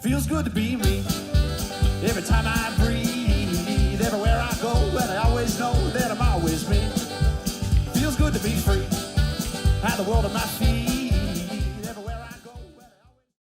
Feels good to be me. Every time I breathe, everywhere I go, and I always know that I'm always me. Feels good to be free. Have the world at my feet. Everywhere I go.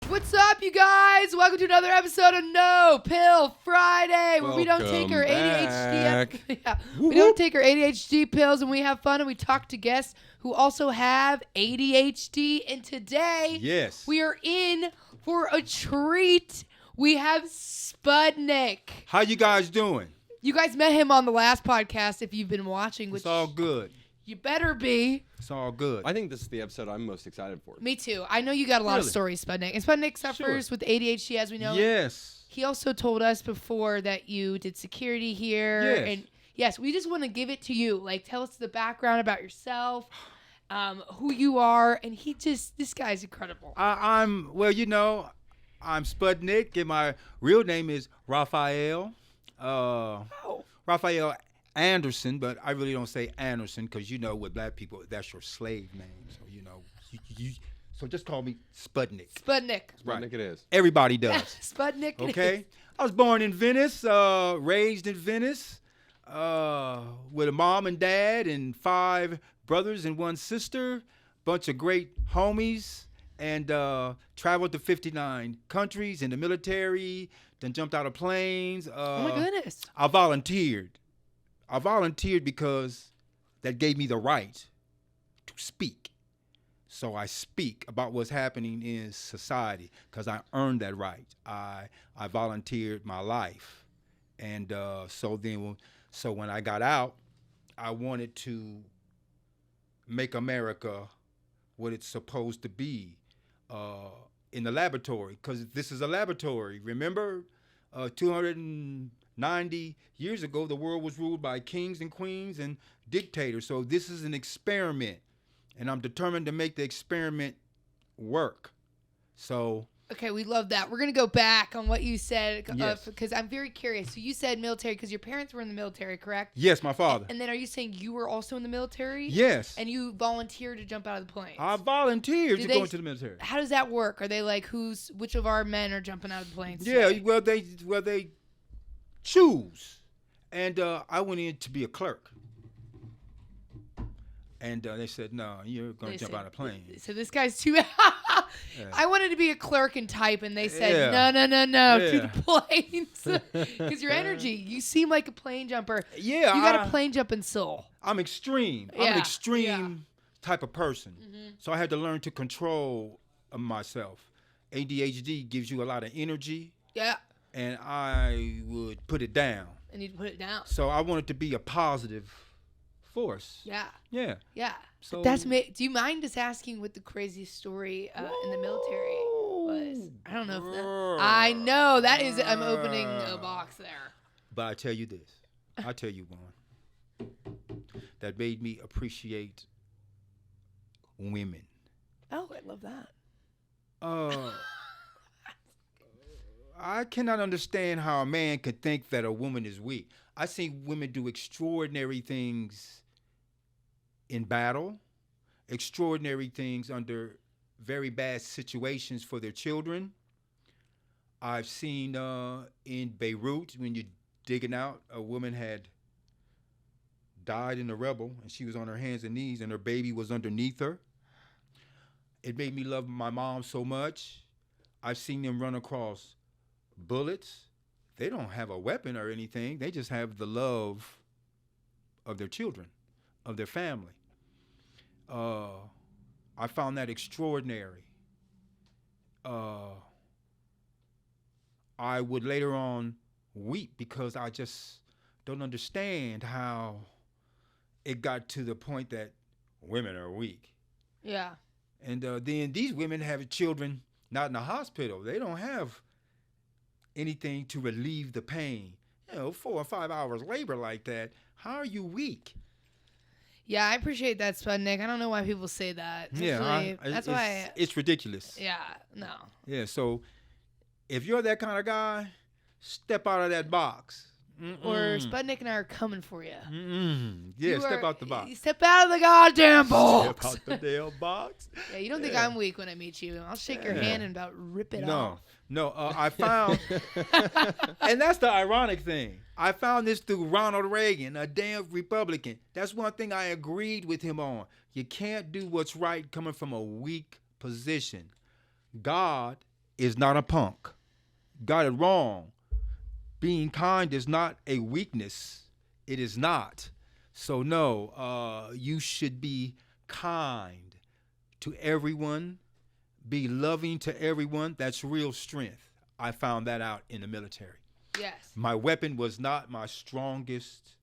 What's up, you guys? Welcome to another episode of No Pill Friday, where we don't take our ADHD. We don't take our ADHD pills, and we have fun, and we talk to guests who also have ADHD. And today, we are in for a treat. We have Spudnik. How you guys doing? You guys met him on the last podcast if you've been watching. Which it's all good. You better be. It's all good. I think this is the episode I'm most excited for. Me too. I know you got a lot of stories, Spudnik. And Spudnik suffers with ADHD, as we know. Yes. He also told us before that you did security here. Yes. And yes, we just want to give it to you. Like, tell us the background about yourself, who you are. And this guy's incredible. I'm Spudnik, and my real name is Raphael. Raphael Anderson, but I really don't say Anderson because, with black people, that's your slave name. So, so just call me Spudnik. Spudnik. Right. Spudnik it is. Everybody does. Spudnik. Okay. I was born in Venice, raised in Venice, with a mom and dad and 5 brothers and 1 sister, bunch of great homies, and traveled to 59 countries in the military, then jumped out of planes. Oh, my goodness. I volunteered because that gave me the right to speak. So I speak about what's happening in society because I earned that right. I volunteered my life. And so when I got out, I wanted to make America what it's supposed to be in the laboratory, because this is a laboratory. Remember, 290 years ago, the world was ruled by kings and queens and dictators. So this is an experiment, and I'm determined to make the experiment work. So. Okay, we love that. We're going to go back on what you said Yes. Because I'm very curious. So you said military because your parents were in the military, correct? Yes, my father. And then are you saying you were also in the military? Yes. And you volunteered to jump out of the plane? I volunteered to go into the military. How does that work? Are they like, which of our men are jumping out of the planes? Yeah, today? well, they choose. And I went in to be a clerk. And they said, no, you're going to jump out of a plane. So this guy's too... I wanted to be a clerk and type, and they said, no, to the planes. Because your energy, you seem like a plane jumper. Yeah. You got a plane jumping soul. I'm extreme. Yeah. I'm an extreme type of person. Mm-hmm. So I had to learn to control myself. ADHD gives you a lot of energy. Yeah. And I would put it down. And you'd put it down. So I wanted to be a positive force. Yeah. Yeah. Yeah. So Do you mind just asking what the craziest story in the military was? I don't know if that... I know. That is... I'm opening a box there. But I tell you this. I tell you one that made me appreciate women. Oh, I love that. I cannot understand how a man could think that a woman is weak. I see women do extraordinary things in battle, extraordinary things under very bad situations for their children. I've seen in Beirut, when you're digging out, a woman had died in a rebel, and she was on her hands and knees, and her baby was underneath her. It made me love my mom so much. I've seen them run across bullets. They don't have a weapon or anything. They just have the love of their children, of their family. I found that extraordinary. I would later on weep because I just don't understand how it got to the point that women are weak. Yeah. And then these women have children not in the hospital. They don't have anything to relieve the pain. 4 or 5 hours labor like that. How are you weak? Yeah, I appreciate that, Spudnik. I don't know why people say that. It's ridiculous. Yeah, no. Yeah, so if you're that kind of guy, step out of that box. Or Spudnik and I are coming for you. Yeah, step out the box. Step out of the goddamn box. Step out the damn box. Yeah, you don't think I'm weak when I meet you. I'll shake your hand and about rip it off. No, I found, and that's the ironic thing. I found this through Ronald Reagan, a damn Republican. That's one thing I agreed with him on. You can't do what's right coming from a weak position. God is not a punk. Got it wrong. Being kind is not a weakness. It is not. So no, you should be kind to everyone. Be loving to everyone. That's real strength. I found that out in the military. Yes. My weapon was not my strongest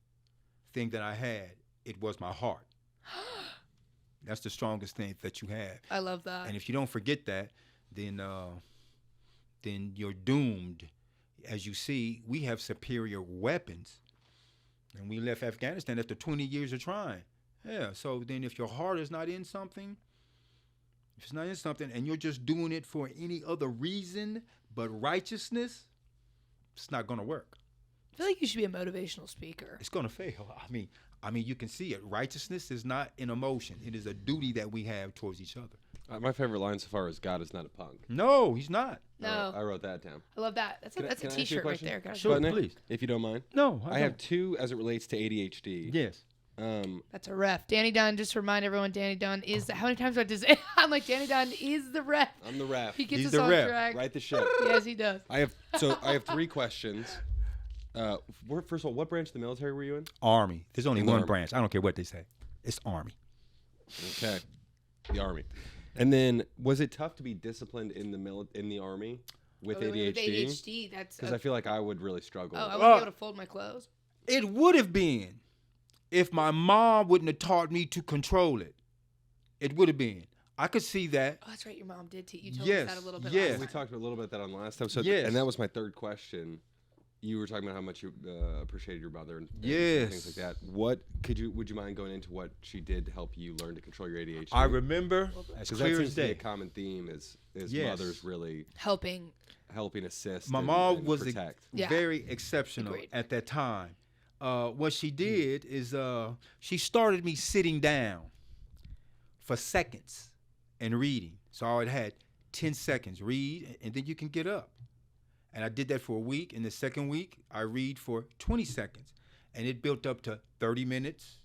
thing that I had. It was my heart. That's the strongest thing that you have. I love that. And if you don't forget that, then you're doomed. As you see, we have superior weapons. And we left Afghanistan after 20 years of trying. Yeah, so then if your heart is not in something, if it's not in something and you're just doing it for any other reason but righteousness, it's not going to work. I feel like you should be a motivational speaker. It's going to fail. I mean, you can see it. Righteousness is not an emotion. It is a duty that we have towards each other. My favorite line so far is God is not a punk. No, he's not. No. I wrote that down. I love that. That's a Can I ask you a T-shirt right question? there, guys. Sure, Butnick, please. If you don't mind. No, I have two as it relates to ADHD. Yes. That's a ref. Danny Dunn, just to remind everyone, Danny Dunn is how many times do I just say? I'm like, Danny Dunn is the ref. I'm the ref. He gets He's us the on ref. track. Right the ship. Yes, he does. I have 3 questions. First of all, what branch of the military were you in? Army. There's only In the one Army. branch. I don't care what they say. It's Army. Okay. The Army. And then, was it tough to be disciplined in the Army with ADHD? With ADHD, that's. Because I feel like I would really struggle. I with wouldn't be able to fold my clothes. It would have been if my mom wouldn't have taught me to control it. It would have been. I could see that. Oh, that's right. Your mom did. You told Yes, us that a little bit. yes. last We time. talked a little bit about that on the last episode. Yes. And that was my third question. You were talking about how much you appreciated your mother and Yes. things like that. Would you mind going into what she did to help you learn to control your ADHD? I remember as Because that clear seems as to be a day. common theme is Yes. mothers really Helping. helping assist. My and- mom and was protect. Yeah. very exceptional Agreed. at that time. What she did is she started me sitting down for seconds and reading. So I had 10 seconds, read, and then you can get up. And I did that for a week. In the second week, I read for 20 seconds. And it built up to 30 minutes,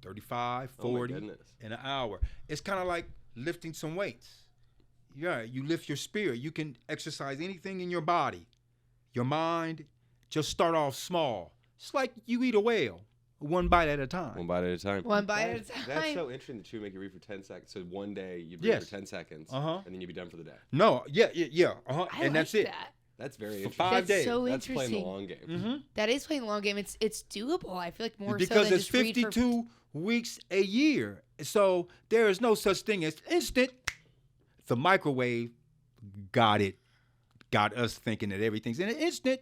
35, Oh my 40, goodness. and an hour. It's kind of like lifting some weights. Yeah, you lift your spirit. You can exercise anything in your body, your mind. Just start off small. It's like you eat a whale, one bite at a time. One bite at a time. One bite at a time. That's so interesting that you would make it read for 10 seconds. So one day you read Yes. for 10 seconds, Uh-huh. and then you'd be done for the day. No, yeah. I And that's like it. That. That's very For interesting. 5 days. So That's playing the interesting. long game. Mm-hmm. That is playing the long game. It's doable. I feel like more so Because than it's just read for 52 weeks a year. So there is no such thing as instant. The microwave got us thinking that everything's in an instant.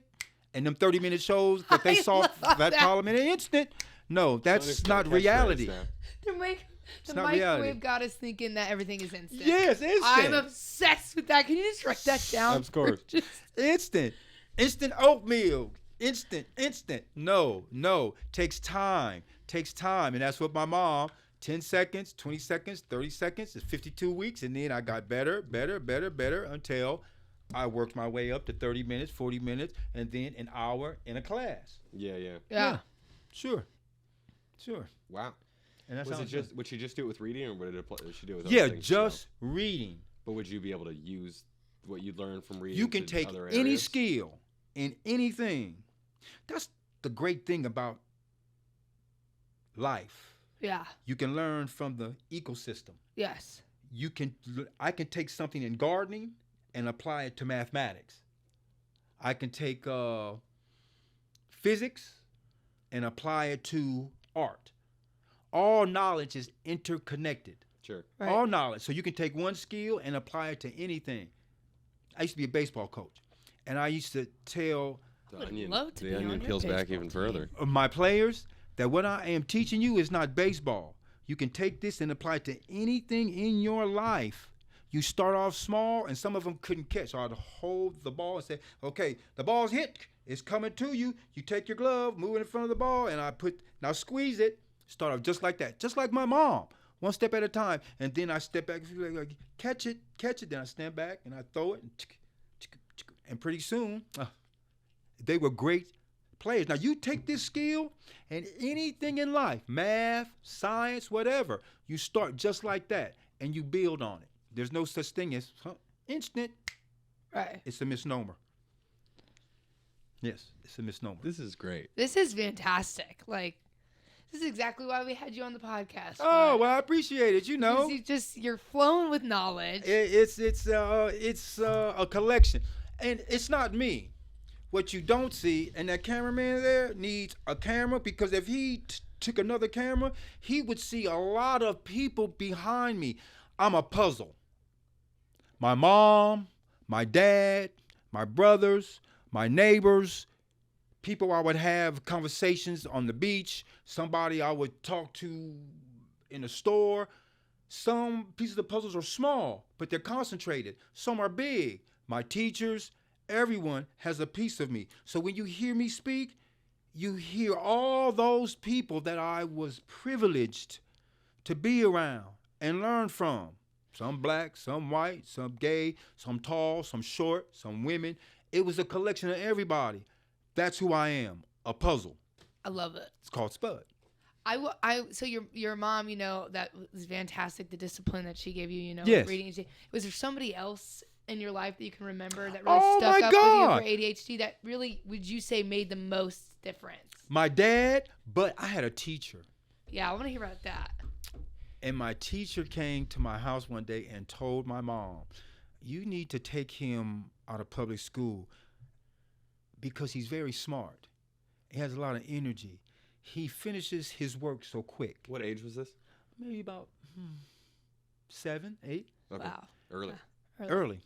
And them 30-minute shows that they I saw love that that. call them in an instant. No, that's not reality. The not microwave reality. got us thinking that everything is instant. Yes, instant. I'm obsessed with that. Can you just write that down? Of course. Just- Instant oatmeal. Instant. No. Takes time. And that's what my mom, 10 seconds, 20 seconds, 30 seconds, it's 52 weeks. And then I got better until I worked my way up to 30 minutes, 40 minutes, and then an hour in a class. Yeah. yeah. Sure. Wow. And that's Was how it just? Would she just do it with reading, or did she do it with yeah, other things as well? just reading. But would you be able to use what you learned from reading? You can to take other any areas? skill in anything. That's the great thing about life. Yeah. You can learn from the ecosystem. Yes. I can take something in gardening and apply it to mathematics. I can take physics and apply it to art. All knowledge is interconnected. Sure. Right. All knowledge. So you can take one skill and apply it to anything. I used to be a baseball coach, and I used to tell The would onion, love to the be on onion your peels back baseball even team. further. my players that what I am teaching you is not baseball. You can take this and apply it to anything in your life. You start off small, and some of them couldn't catch. So I'd hold the ball and say, okay, the ball's hit. It's coming to you. You take your glove, move it in front of the ball, and now squeeze it. Start off just like that. Just like my mom. One step at a time. And then I step back, like, catch it. Then I stand back, and I throw it. And And pretty soon, they were great players. Now, you take this skill and anything in life, math, science, whatever, you start just like that and you build on it. There's no such thing as instant. Right. It's a misnomer. Yes, it's a misnomer. This is great. This is fantastic. Like, this is exactly why we had you on the podcast. Oh, well, I appreciate it. You know, you're flowing with knowledge. it's a collection, and it's not me. What you don't see, and that cameraman there needs a camera, because if he took another camera, he would see a lot of people behind me. I'm a puzzle. My mom, my dad, my brothers, my neighbors, people I would have conversations on the beach, somebody I would talk to in a store. Some pieces of puzzles are small, but they're concentrated. Some are big. My teachers, everyone has a piece of me. So when you hear me speak, you hear all those people that I was privileged to be around and learn from. Some black, some white, some gay, some tall, some short, some women. It was a collection of everybody. That's who I am, a puzzle. I love it. It's called Spud. So your mom, you know, that was fantastic. The discipline that she gave you, you know, Yes. reading. Was there somebody else in your life that you can remember that really Oh, stuck my up God. with you for ADHD that really, would you say, made the most difference? My dad, but I had a teacher. Yeah, I want to hear about that. And my teacher came to my house one day and told my mom, you need to take him out of public school because he's very smart. He has a lot of energy. He finishes his work so quick. What age was this? Maybe about 7, 8. Okay. Wow. Early. Early.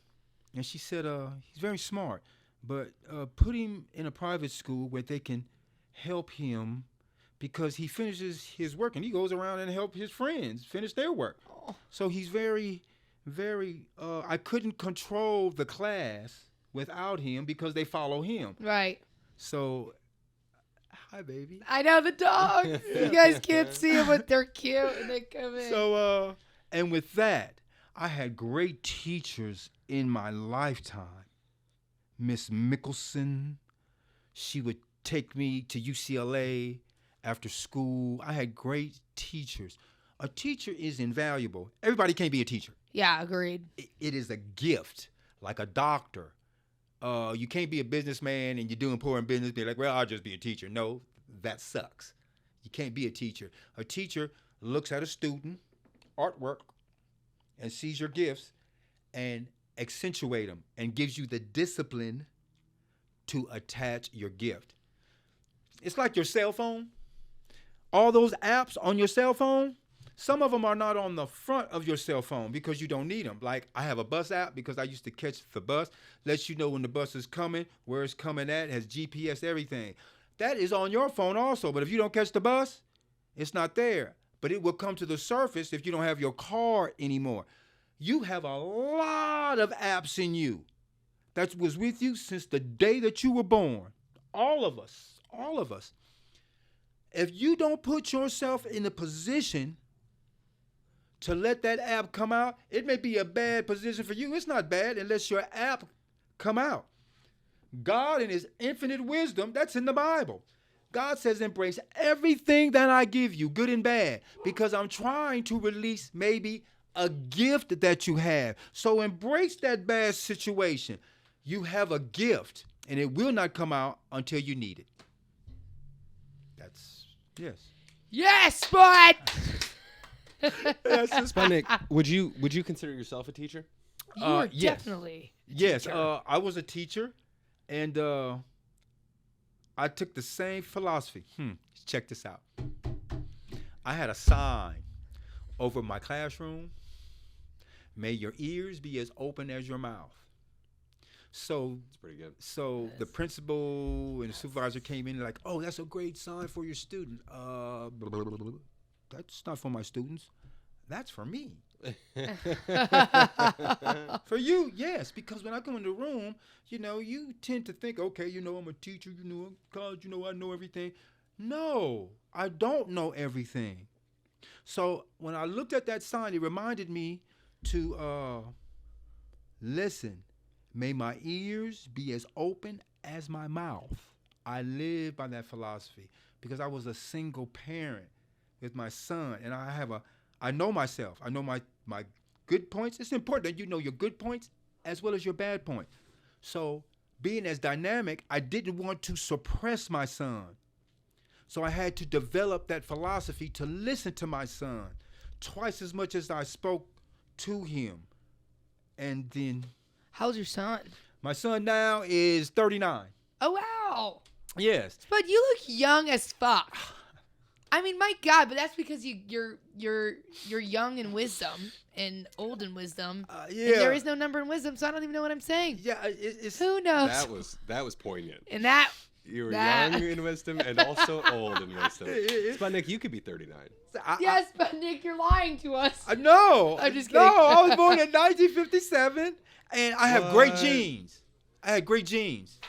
And she said, he's very smart, but put him in a private school where they can help him because he finishes his work and he goes around and help his friends finish their work. Oh. So he's very, very, I couldn't control the class without him because they follow him. Right. So, hi, baby. I know the dogs. You guys can't see them, but they're cute and they come in. So, and with that, I had great teachers in my lifetime. Miss Mickelson, she would take me to UCLA after school. I had great teachers. A teacher is invaluable. Everybody can't be a teacher. Yeah, agreed. It is a gift, like a doctor. You can't be a businessman and you're doing poor in business, be like, well, I'll just be a teacher. No, that sucks. You can't be a teacher. A teacher looks at a student, artwork, and sees your gifts and accentuate them and gives you the discipline to attach your gift. It's like your cell phone. All those apps on your cell phone, some of them are not on the front of your cell phone because you don't need them. Like I have a bus app because I used to catch the bus, lets you know when the bus is coming, where it's coming at, has GPS, everything. That is on your phone also, but if you don't catch the bus, it's not there. But it will come to the surface if you don't have your car anymore. You have a lot of apps in you that was with you since the day that you were born. All of us, all of us. If you don't put yourself in a position to let that app come out, it may be a bad position for you. It's not bad unless your app come out. God in his infinite wisdom, that's in the Bible. God says, embrace everything that I give you, good and bad, because I'm trying to release maybe a gift that you have. So embrace that bad situation. You have a gift, and it will not come out until you need it. That's, yes. Yes, Spud! Sputnik, would you consider yourself a teacher? You are yes. definitely a Yes, teacher. I was a teacher, and I took the same philosophy. Check this out. I had a sign over my classroom. May your ears be as open as your mouth. So It's pretty good. So the principal and the supervisor came in and like, oh, that's a great sign for your student. That's not for my students. That's for me. For you, yes, because when I come in the room, you tend to think, okay, I'm a teacher, college, I know everything. No, I don't know everything. So when I looked at that sign, it reminded me to listen, may my ears be as open as my mouth. I live by that philosophy because I was a single parent with my son, and I know myself. I know my good points. It's important that you know your good points as well as your bad points. So being as dynamic, I didn't want to suppress my son. So I had to develop that philosophy to listen to my son twice as much as I spoke to him. And then... How's your son? My son now is 39. Oh, wow. Yes. But you look young as fuck. I mean, my God, but that's because you're young in wisdom and old in wisdom. Yeah. And there is no number in wisdom, so I don't even know what I'm saying. Yeah, it's... Who knows? That was poignant. And that... You were That- young in wisdom and also old in wisdom. Sputnik, you could be 39. Yes, but Nick, you're lying to us. No. I'm just kidding. No, I was born in 1957, and I have great What? genes. I had great genes.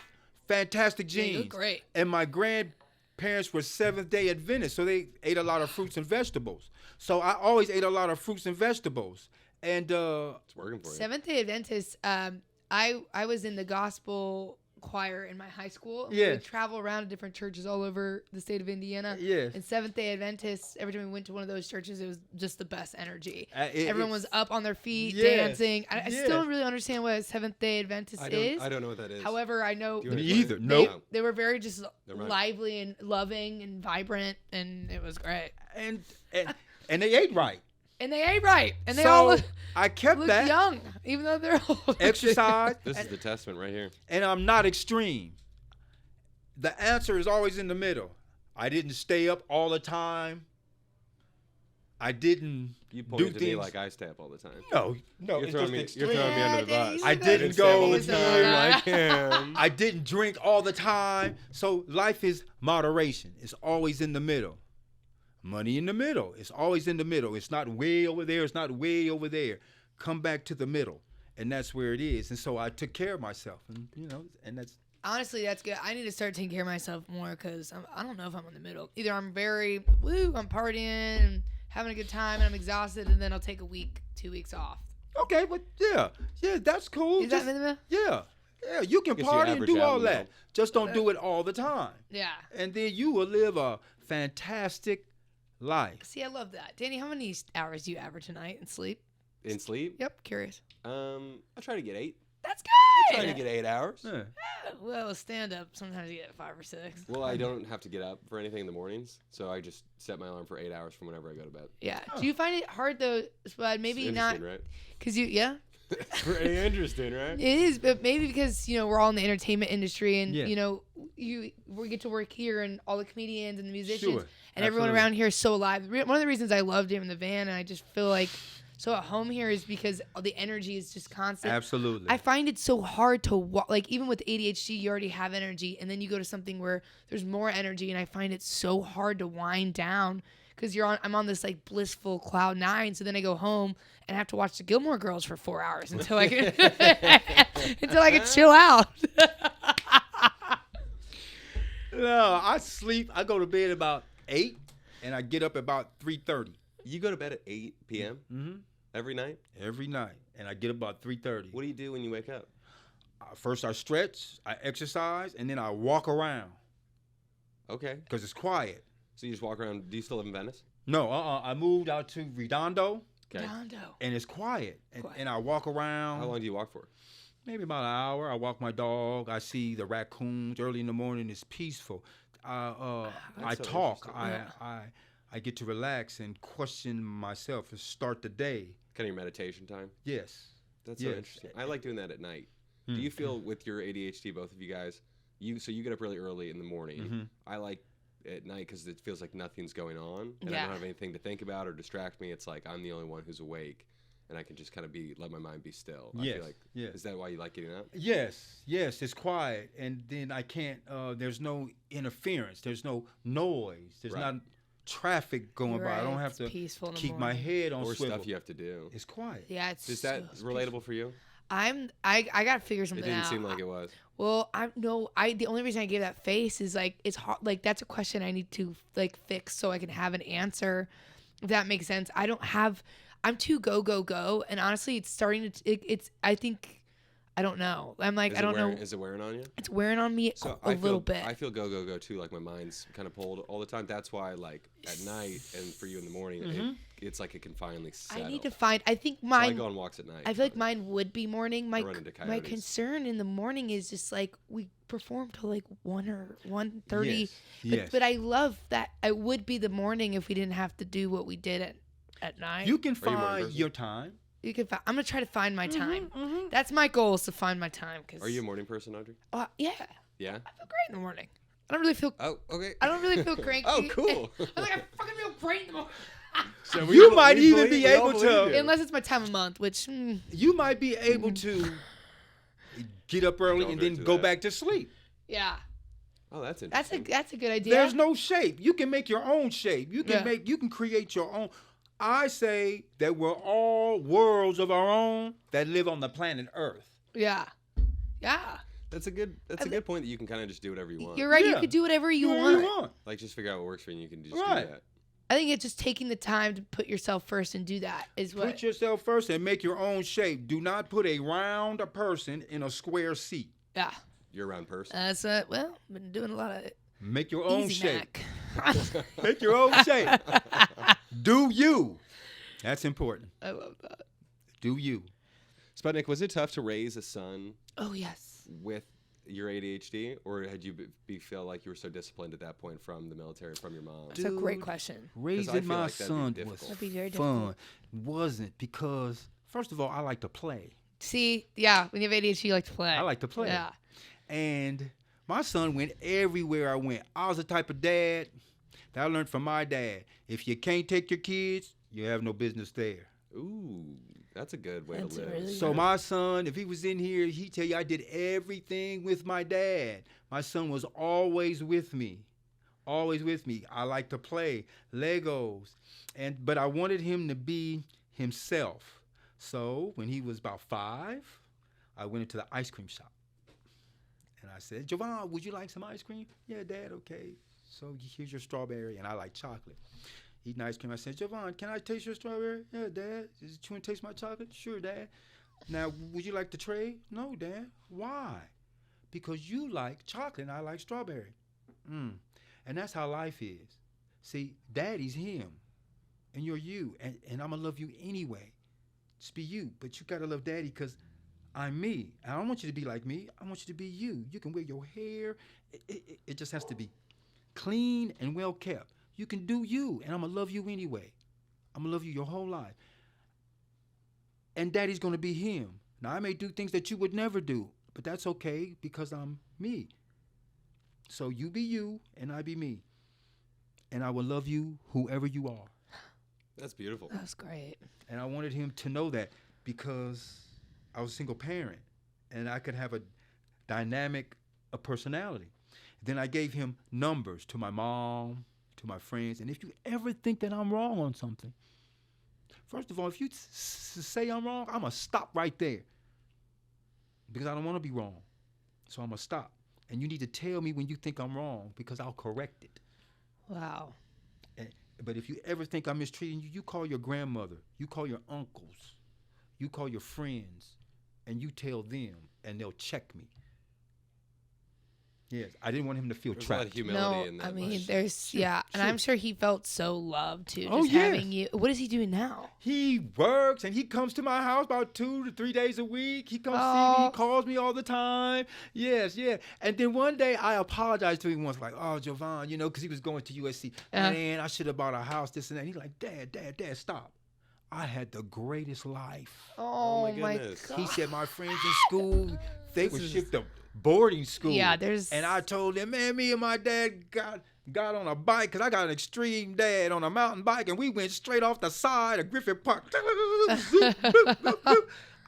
Fantastic Yeah, genes. you look great. And my grandparents were Seventh-day Adventists, so they ate a lot of fruits and vegetables. So I always ate a lot of fruits and vegetables. And It's working for you. Seventh-day Adventist, I was in the gospel choir in my high school. We Yeah. would travel around to different churches all over the state of Indiana. Yes. And Seventh-day Adventists, every time we went to one of those churches, it was just the best energy. it's- Everyone was up on their feet, Yes, dancing. I yes. still don't really understand what a Seventh-day Adventist is. I don't know what that is. However, I know Do you wanna Me explain? either. they, Nope. they were very just Never mind. lively and loving and vibrant, and it was great. and they ate right. And they ate right, and they so all look I kept that. young, even though they're old. Exercise, This is the testament right here. and I'm not extreme. The answer is always in the middle. I didn't stay up all the time. I didn't You do pointed to me things. like I stay up all the time. No, You're it's throwing just me. You're extreme. throwing me under the Yeah, bus. I didn't stay up go all the to time like the- him. I didn't drink all the time. So life is moderation. It's always in the middle. Money in the middle. It's always in the middle. It's not way over there. It's not way over there. Come back to the middle. And that's where it is. And so I took care of myself. And, and that's... Honestly, that's good. I need to start taking care of myself more because I don't know if I'm in the middle. Either I'm very, I'm partying and having a good time and I'm exhausted, and then I'll take a week, 2 weeks off. Okay, but yeah, that's cool. Is that in the middle? Yeah, you can Guess you party and average do out all in the that. middle. Just don't do it all the time. Yeah. And then you will live a fantastic life. See, I love that. Danny, how many hours do you average a night in sleep? In sleep? Yep, curious. I try to get 8. That's Try to good. get 8 hours. Yeah. Well, stand up. Sometimes you get 5 or 6. Well, I don't have to get up for anything in the mornings, so I just set my alarm for 8 hours from whenever I go to bed. Yeah. Do you find it hard though, Spud? Maybe It's not, interesting, right? because yeah. It's pretty interesting, right? It is, but maybe because we're all in the entertainment industry, and Yeah. we get to work here, and all the comedians and the musicians, Sure, and everyone absolutely. around here is so alive. One of the reasons I love doing the van, and I just feel like so at home here, is because the energy is just constant. Absolutely. I find it so hard to like, even with ADHD, you already have energy, and then you go to something where there's more energy, and I find it so hard to wind down because I'm on this like blissful cloud 9. So then I go home and I have to watch the Gilmore Girls for 4 hours until I can until I can chill out. No, I sleep. I go to bed about 8, and I get up about 3:30 You go to bed at 8 p.m. Every night? every night, and I get up about 3:30. What do you do when you wake up? First, I stretch, I exercise, and then I walk around Okay. because it's quiet. So you just walk around. Do you still live in Venice? No, I moved out to Redondo, Okay. Rondo. and it's quiet, Quiet. and I walk around. How long do you walk for? Maybe about an hour. I walk my dog. I see the raccoons early in the morning. It's peaceful. I That's so talk. interesting. I get to relax and question myself and start the day. Kind of your meditation time? Yes. That's so Yes. interesting. I like doing that at night. Do you feel with your ADHD, both of you guys, so you get up really early in the morning. I like at night because it feels like nothing's going on and I Yeah. don't have anything to think about or distract me. It's like I'm the only one who's awake and I can just kind of let my mind be still. I Yes, feel like, yes. is that why you like getting up? Yes. It's quiet, and then I can't. There's no interference. There's no noise. There's Right. not traffic going You're by. I right, don't have it's to peaceful in the keep my morning. head on Or swivel. stuff you have to do. It's quiet. Yeah, it's Is that so relatable for you? I gotta figure It something didn't out. seem like it was. Well, the only reason I gave that face is like it's hard. Like that's a question I need to like fix so I can have an answer. If that makes sense. I'm too go, and honestly, it's starting to. I think I don't know. I'm like, I don't know. Is it wearing on you? It's wearing on me a little bit. I feel go too. Like my mind's kind of pulled all the time. That's why, like at night and for you in the morning, it's like it can finally settle. I need to find. I think mine. So I go on walks at night. I feel like mine would be morning. My coyotes. concern in the morning is just like we perform till like 1 or 1:30. Yes. But I love that. I would be the morning if we didn't have to do what we did at night. You can find your time. You can. I'm gonna try to find my time. That's my goal, is to find my time. Are you a morning person, Audrey? Yeah. Yeah. I feel great in the morning. I don't really feel. Oh, okay. I don't really feel cranky. Oh, cool. I'm like, I fucking feel great in the morning. So You might even be able to. Unless it's my time of month, which. You might be able to get up early and then go back to sleep. Yeah. Oh, that's interesting. That's a good idea. There's no shape. You can make your own shape. You can create your own. I say that we're all worlds of our own that live on the planet Earth. Yeah. Yeah. That's a good point that you can kind of just do whatever you want. You're right. Yeah. You could do whatever you Whatever want. Like just figure out what works for you and you can just Right. do that. I think it's just taking the time to put yourself first and do that is what. Put yourself first and make your own shape. Do not put a round person in a square seat. Yeah. You're a round person. That's well, I've been doing a lot of Make your own easy shape. Mac. Make your own shape. Do you. That's important. I love that. Do you. Sputnik, was it tough to raise a son Oh yes. with your ADHD, or had you feel like you were so disciplined at that point from the military, from your mom? That's a great question. Raising feel my like that'd be son difficult. was That'd be very fun. difficult. Wasn't because, first of all, I like to play. See, yeah, when you have ADHD, you like to play. I like to play. Yeah. And my son went everywhere I went. I was the type of dad that I learned from my dad. If you can't take your kids, you have no business there. Ooh, that's a good way That's to live. really So my son, if he was in here, he'd tell you I did everything with my dad. My son was always with me. Always with me. I like to play Legos. But I wanted him to be himself. So when he was about 5, I went into the ice cream shop. And I said, Javon, would you like some ice cream? Yeah, Dad, okay. So here's your strawberry, and I like chocolate. Eating ice cream. I said, Javon, can I taste your strawberry? Yeah, Dad. You want to taste my chocolate? Sure, Dad. Now, would you like to trade? No, Dad. Why? Because you like chocolate and I like strawberry. And that's how life is. See, Daddy's him, and you're you, and I'm going to love you anyway. Just be you, but you got to love Daddy because I'm me. I don't want you to be like me. I want you to be you. You can wear your hair. It just has to be clean and well kept. You can do you, and I'm going to love you anyway. I'm going to love you your whole life. And Daddy's going to be him. Now, I may do things that you would never do, but that's okay because I'm me. So you be you, and I be me. And I will love you whoever you are. That's beautiful. That's great. And I wanted him to know that because I was a single parent, and I could have a dynamic personality. Then I gave him numbers to my mom, to my friends. And if you ever think that I'm wrong on something, first of all, if you say I'm wrong, I'm going to stop right there. Because I don't want to be wrong. So I'm going to stop. And you need to tell me when you think I'm wrong because I'll correct it. Wow. But if you ever think I'm mistreating you, you call your grandmother, you call your uncles, you call your friends, and you tell them, and they'll check me. Yes, I didn't want him to feel There's a lot of trapped. humility in that. I mean, much. there's and I'm sure he felt so loved too. Oh, Just yes. having you. What is he doing now? He works and he comes to my house about 2 to 3 days a week. He comes see me. Oh. He calls me all the time. Yes, yeah. And then one day I apologized to him once, like, oh, Javon, because he was going to USC. Man, I should have bought a house, this and that. He's like, Dad, stop. I had the greatest life. Oh, my my goodness. God. He said my friends in school, they were shipped to boarding school. Yeah, there's. And I told them, man, me and my dad got on a bike because I got an extreme dad on a mountain bike, and we went straight off the side of Griffith Park.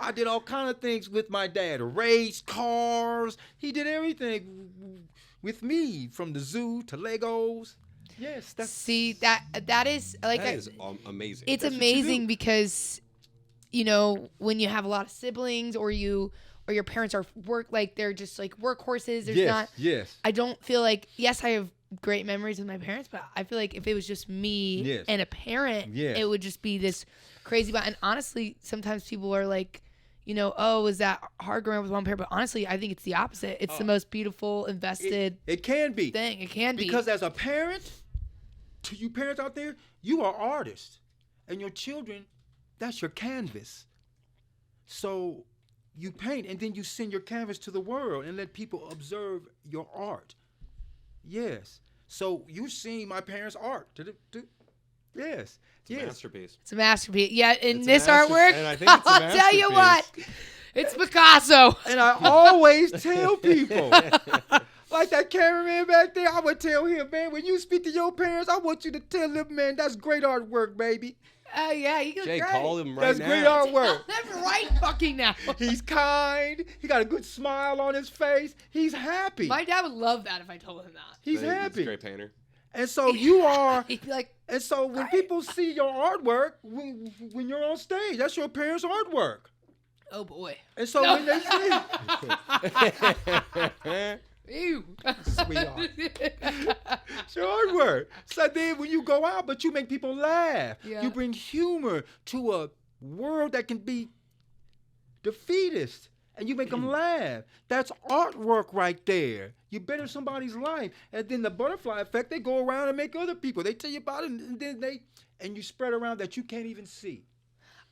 I did all kind of things with my dad, raced cars. He did everything with me, from the zoo to Legos. Yes, that's See that is like That is amazing. it's That's what you amazing do. because when you have a lot of siblings or your parents are they're just like workhorses. There's not. Yes. I don't feel like, yes, I have great memories with my parents, but I feel like if it was just me Yes. and a parent, Yes. it would just be this crazy. And honestly, sometimes people are like, oh, is that hard growing up with one parent? But honestly, I think it's the opposite. It's the most beautiful, invested it can be thing. It can be. Because as a parent, to you parents out there, you are artists. And your children, that's your canvas. So you paint and then you send your canvas to the world and let people observe your art. Yes. So you're seeing my parents' art. Yes. It's a masterpiece. It's a masterpiece. Yeah, in It's this artwork, and I think it's a I'll tell you what, it's Picasso. And I always tell people, like that cameraman back there, I would tell him, man, when you speak to your parents, I want you to tell them, man, that's great artwork, baby. Oh, yeah, you look Jay, great. call him right That's now. great artwork. I'm right fucking now. He's kind. He got a good smile on his face. He's happy. My dad would love that if I told him that. He's He's a happy. great painter. And so you are. He'd be like, And so when people see your artwork, when you're on stage, that's your parents' artwork. oh, boy. And so when they see Ew. Sweetheart. it's your artwork. So then when you go out, but you make people laugh. Yeah. You bring humor to a world that can be defeatist. And you make them laugh. That's artwork right there. You better somebody's life. And then the butterfly effect, they go around and make other people. They tell you about it, and then you spread around that you can't even see.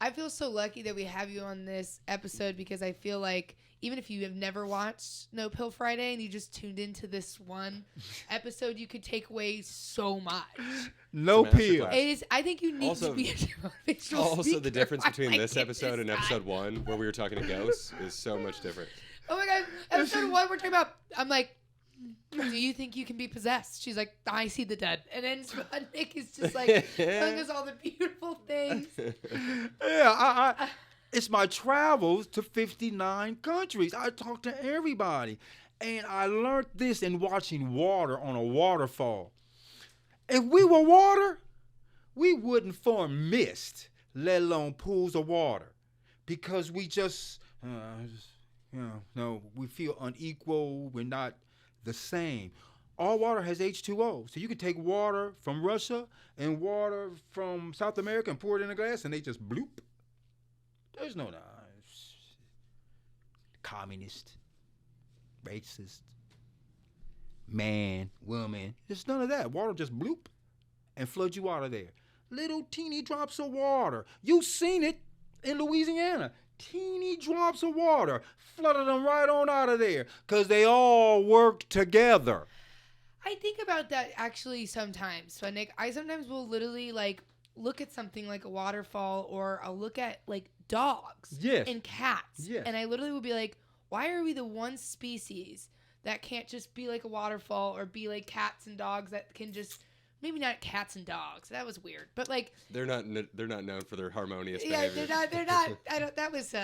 I feel so lucky that we have you on this episode because I feel like even if you have never watched No Pill Friday and you just tuned into this one episode, you could take away so much. No It's a pill. masterclass. It is. I think you need Also- to be a motivational Also, the speaker. difference between My this episode and goodness, episode guys. 1, where we were talking to ghosts, is so much different. Oh my god, episode 1 we're talking about. I'm like, do you think you can be possessed? She's like, I see the dead. And then Nick is just like telling us all the beautiful things. Yeah, it's my travels to 59 countries. I talk to everybody. And I learned this in watching water on a waterfall. If we were water, we wouldn't form mist, let alone pools of water. Because we just, we feel unequal. We're not the same. All water has H2O. So you can take water from Russia and water from South America and pour it in a glass and they just bloop. There's no communist, racist, man, woman. There's none of that. Water just bloop and floods you out of there. Little teeny drops of water. You've seen it in Louisiana. Teeny drops of water flooded them right on out of there because they all work together. I think about that actually sometimes. So Nick, I sometimes will literally like look at something like a waterfall, or I'll look at like dogs and cats. Yes. And I literally will be like, why are we the one species that can't just be like a waterfall or be like cats and dogs that can just, maybe not cats and dogs. That was weird. But like, They're not known for their harmonious yeah, behavior. they're not, that was,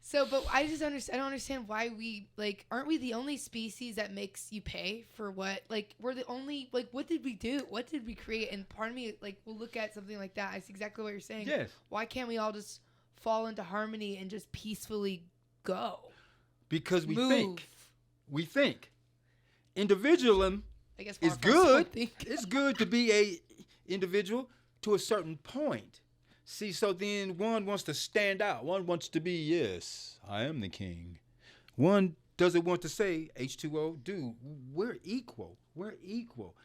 so, but I don't understand why we, like, aren't we the only species that makes you pay for what, like, we're the only, like, what did we do? What did we create? And part of me, like, will look at something like that. It's exactly what you're saying. Yes. Why can't we all just fall into harmony and just peacefully go? Because we Move. think. We think. Individualism I guess is waterfalls don't good. think. It's good to be a individual to a certain point. See, so then one wants to stand out. One wants to be, yes, I am the king. One doesn't want to say, H2O, dude, we're equal. We're equal.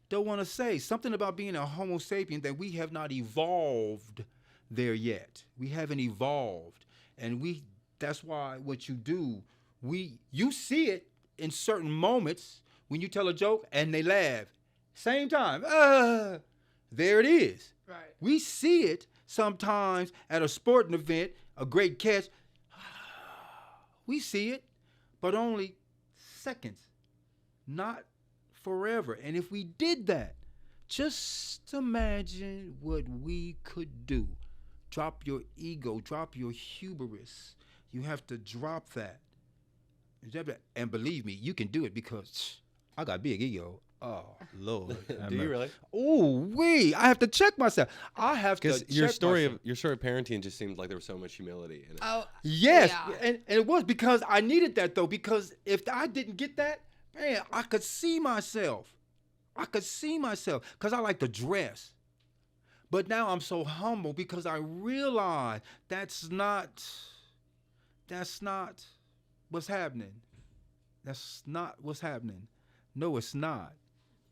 Don't want to say something about being a homo sapien that we have not evolved there yet. We haven't evolved. And that's why what you do, you see it in certain moments when you tell a joke and they laugh. Same time. There it is. Right. We see it sometimes at a sporting event, a great catch. We see it, but only seconds, not forever. And if we did that, just imagine what we could do. Drop your ego, drop your hubris. You have to drop that. And believe me, you can do it because I got big ego. Oh, Lord. Do you really? Oh, I have to check myself. I have to check Because your story myself. of parenting just seemed like there was so much humility in it. Oh, Yes, yeah. and it was because I needed that, though, because if I didn't get that, man, I could see myself. Because I like to dress. But now I'm so humble because I realize that's not that's not what's happening. That's not what's happening. No, it's not.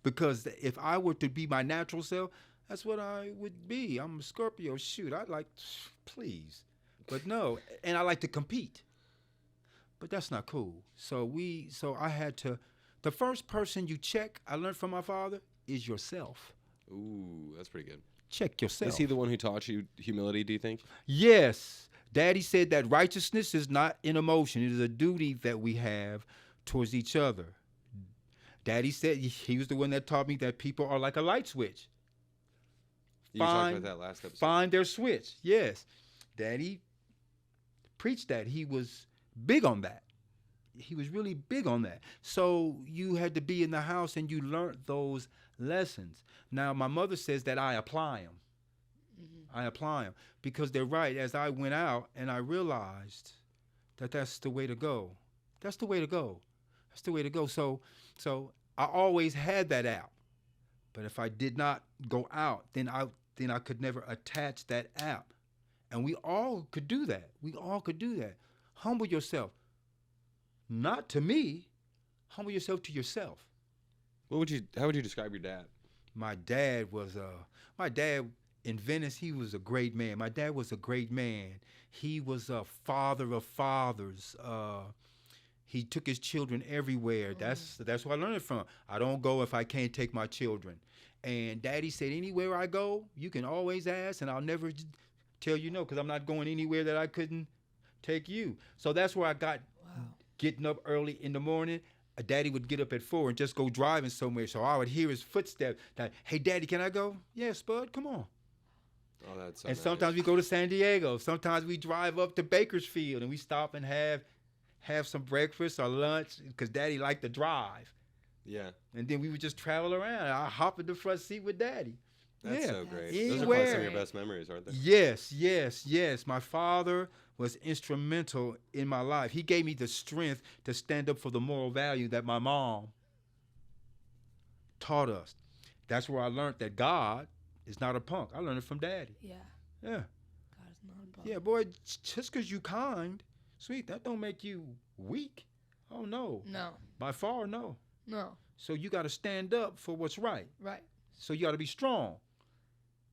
Because if I were to be my natural self, that's what I would be. I'm a Scorpio. Shoot, I'd like, please. But no, and I like to compete. But that's not cool. So I had to, the first person you check, I learned from my father, is yourself. Ooh, that's pretty good. Check yourself. Is he the one who taught you humility, do you think? Yes. Daddy said that righteousness is not an emotion. It is a duty that we have towards each other. Daddy said he was the one that taught me that people are like a light switch. You talked about that last episode. Find their switch. Yes. Daddy preached that. He was big on that. He was really big on that. So you had to be in the house and you learned those lessons. Now, my mother says that I apply them. Mm-hmm. I apply them because they're right. As I went out and I realized that that's the way to go. That's the way to go. That's the way to go. So I always had that out. But if I did not go out, then I could never attach that app. And we all could do that. We all could do that. Humble yourself. Not to me. Humble yourself to yourself. How would you describe your dad? My dad in Venice, he was a great man. My dad was a great man. He was a father of fathers. He took his children everywhere. That's where I learned it from. I don't go if I can't take my children. And Daddy said, anywhere I go, you can always ask, and I'll never tell you no, because I'm not going anywhere that I couldn't take you. So that's where I got getting up early in the morning. Daddy would get up at 4 and just go driving somewhere. So I would hear his footsteps. Like, hey, Daddy, can I go? Yes, Bud, come on. Oh, that's so and nice. Sometimes we go to San Diego. Sometimes we drive up to Bakersfield and we stop and have some breakfast or lunch because Daddy liked to drive. Yeah. And then we would just travel around. I hop in the front seat with Daddy. That's so great. Anywhere. Those are probably some of your best memories, aren't they? Yes. My father was instrumental in my life. He gave me the strength to stand up for the moral value that my mom taught us. That's where I learned that God is not a punk. I learned it from Daddy. Yeah. Yeah. God is not a punk. Yeah, boy, just because you kind, sweet, that don't make you weak. Oh, no. No. By far, no. No. So you got to stand up for what's right. Right. So you got to be strong.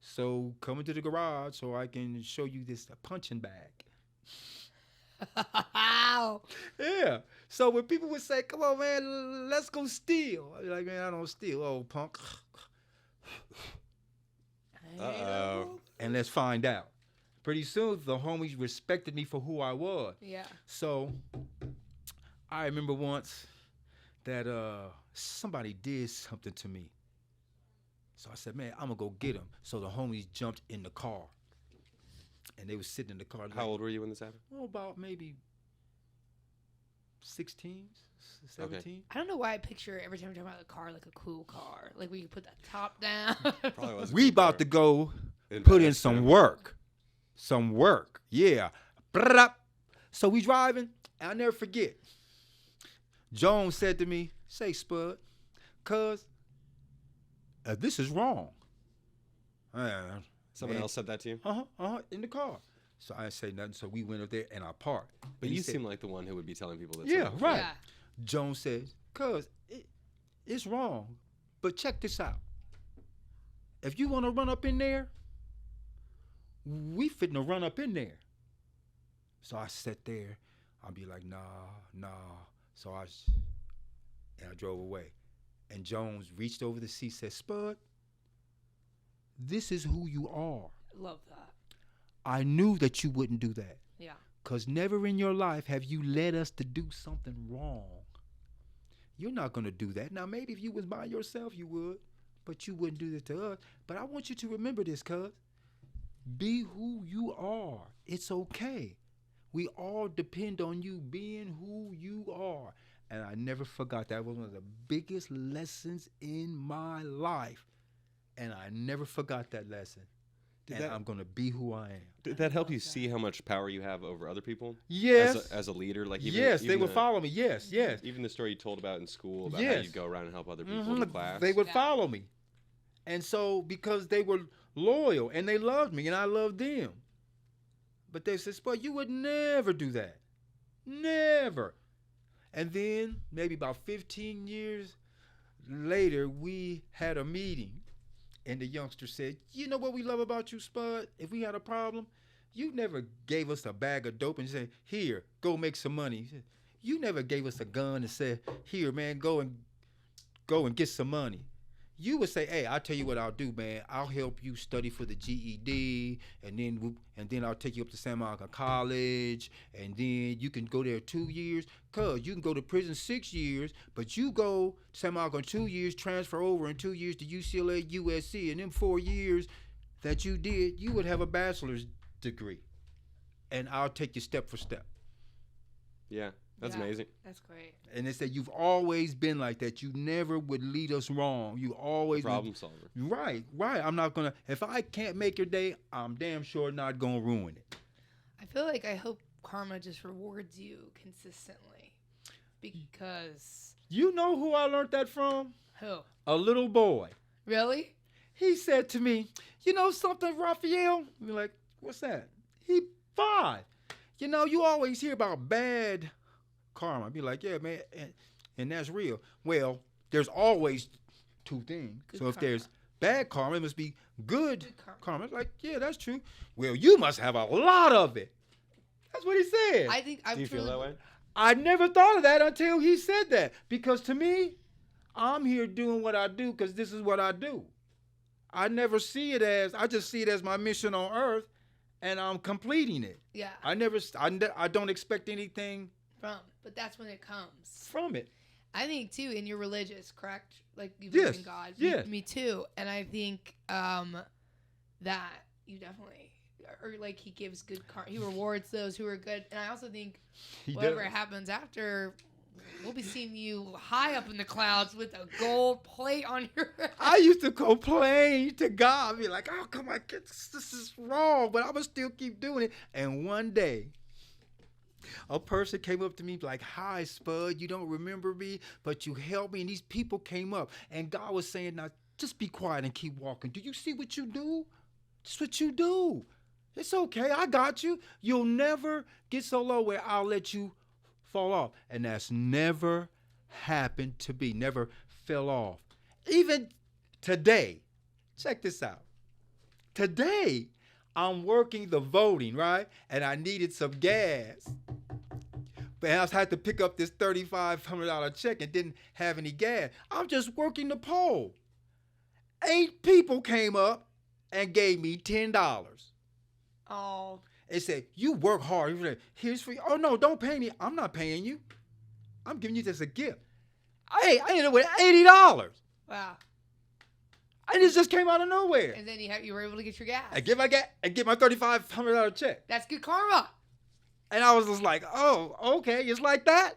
So come into the garage so I can show you this punching bag. Wow. Yeah. So when people would say, come on, man, let's go steal. I'd be like, man, I don't steal, old punk. Uh-oh. And let's find out. Pretty soon, the homies respected me for who I was. Yeah. So I remember once that somebody did something to me. So I said, man, I'm going to go get him. So the homies jumped in the car. And they was sitting in the car. How old were you when this happened? Oh, about maybe 16, 17. Okay. I don't know why I picture every time we talk about a car like a cool car. Like we can put that top down. Probably was. We about to go put in some work. Some work. Yeah. So we driving. And I'll never forget. Jones said to me, say, Spud, cuz this is wrong. Someone else said that to you? In the car. So I didn't say nothing. So we went up there and I parked. But and you said, seem like the one who would be telling people that. Yeah, right. Yeah. Jones says, cuz it's wrong. But check this out. If you want to run up in there, we fitting to run up in there. So I sat there. I'll be like, nah. So I drove away. And Jones reached over the seat, said, Spud, this is who you are. Love that. I knew that you wouldn't do that. Yeah. Because never in your life have you led us to do something wrong. You're not going to do that. Now, maybe if you was by yourself, you would. But you wouldn't do that to us. But I want you to remember this, cuz. Be who you are. It's okay. We all depend on you being who you are. And I never forgot that. Was one of the biggest lessons in my life. And I never forgot that lesson. I'm going to be who I am. Did that help you see how much power you have over other people? Yes. As a leader? Like even, yes, even they would follow me. Yes. Even the story you told about in school about how Yes. you go around and help other people in the class. They would follow me. And so because they were loyal and they loved me and I loved them. But they said, Spud, you would never do that. Never. And then maybe about 15 years later, we had a meeting, and the youngster said, "You know what we love about you, Spud? If we had a problem, you never gave us a bag of dope and said, 'Here, go make some money.' You never gave us a gun and said, 'Here, man, go and get some money.' You would say, 'Hey, I'll tell you what I'll do, man. I'll help you study for the GED, and then I'll take you up to San Monica College, and then you can go there 2 years. Cause you can go to prison 6 years, but you go to San Monica in 2 years, transfer over in 2 years to UCLA, USC, and in 4 years that you did, you would have a bachelor's degree, and I'll take you step for step.'" Yeah, that's amazing. That's great. And they said, "You've always been like that. You never would lead us wrong. You always Problem solver. Right. I'm not gonna. If I can't make your day, I'm damn sure not gonna ruin it." I hope karma just rewards you consistently, because You know who I learned that from? who? A little boy. Really? He said to me, "You know something, Raphael?" We're like, "What's that?" He 5. "You know, you always hear about bad karma." I'd be like, "Yeah, man, and that's real." Well, there's always 2 things. Good So if karma. there's bad karma, it must be good Good karma. karma. It's like, yeah, that's true. Well, you must have a lot of it. That's what he said. I think I'm Do you feel that way? I never thought of that until he said that. Because to me, I'm here doing what I do because this is what I do. I never see it as, I just see it as my mission on earth, and I'm completing it. Yeah. I don't expect anything But that's when it comes. from it. I think too, and you're religious, correct? Like you Yes, believe in God. yes. Me too. And I think that you definitely, or like he gives good he rewards those who are good. And I also think He whatever does. happens after, we'll be seeing you high up in the clouds with a gold plate on your head. I used to complain to God, be like, "Oh, come on, this is wrong," but I'm going to still keep doing it. And one day, a person came up to me like, "Hi, Spud, you don't remember me, but you helped me." And these people came up, and God was saying, "Now, just be quiet and keep walking. Do you see what you do? That's what you do. It's okay. I got you. You'll never get so low where I'll let you fall off." And that's never happened to me. Never fell off. Even today, check this out. Today, I'm working the voting, right? And I needed some gas. But I had to pick up this $3,500 check and didn't have any gas. I'm just working the poll. 8 people came up and gave me $10. Oh, They said, "You work hard. Here's for you." "Oh, no, don't pay me." "I'm not paying you. I'm giving you this as a gift." Hey, I ended up with $80. wow. And it just came out of nowhere. And then you were able to get your gas. I get my $3,500 check. That's good karma. And I was just like, "Oh, okay, it's like that?"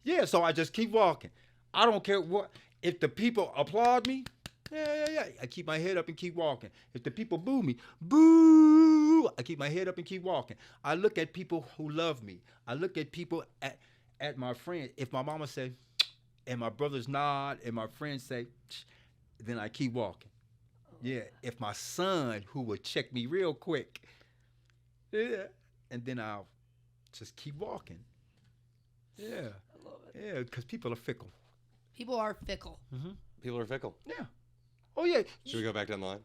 Yeah, so I just keep walking. I don't care what. If the people applaud me, yeah. I keep my head up and keep walking. If the people boo me, boo, I keep my head up and keep walking. I look at people who love me. I look at people at my friends. If my mama say, and my brothers nod, and my friends say, then I keep walking. Yeah, if my son, who would check me real quick, yeah, and then I'll just keep walking. Yeah, I love it. yeah, because people are fickle. People are fickle. People are fickle. Yeah. Oh yeah. Should we go back down the line?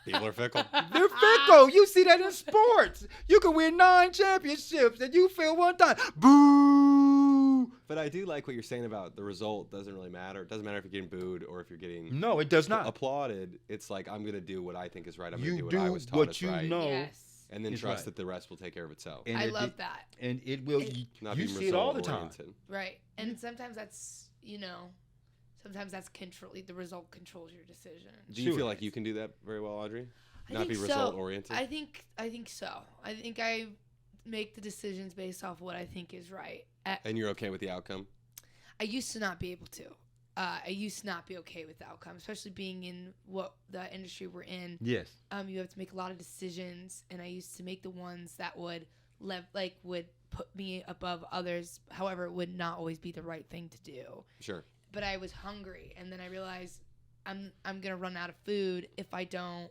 People are fickle. They're fickle. You see that in sports. You can win 9 championships and you fail one time. Boo. But I do like what you're saying about the result doesn't really matter. It doesn't matter if you're getting booed or if you're getting No, it does not. applauded. It's like, I'm going to do what I think is right. I'm going You to do do what I was taught what is you right. know. Yes. And then is trust right. that the rest will take care of itself. And I love that. And it will. Not You being see it all the time. result-oriented. Right. And sometimes that's, sometimes that's the result controls your decision. Do you Sure. feel like you can do that very well, Audrey? I Not be think so. result-oriented? I think so. I think I make the decisions based off what I think is right. And you're okay with the outcome? I used to not be able to. I used to not be okay with the outcome, especially being in what the industry we're in. Yes. You have to make a lot of decisions, and I used to make the ones that would would put me above others. However, it would not always be the right thing to do. Sure. But I was hungry, and then I realized I'm gonna run out of food if I don't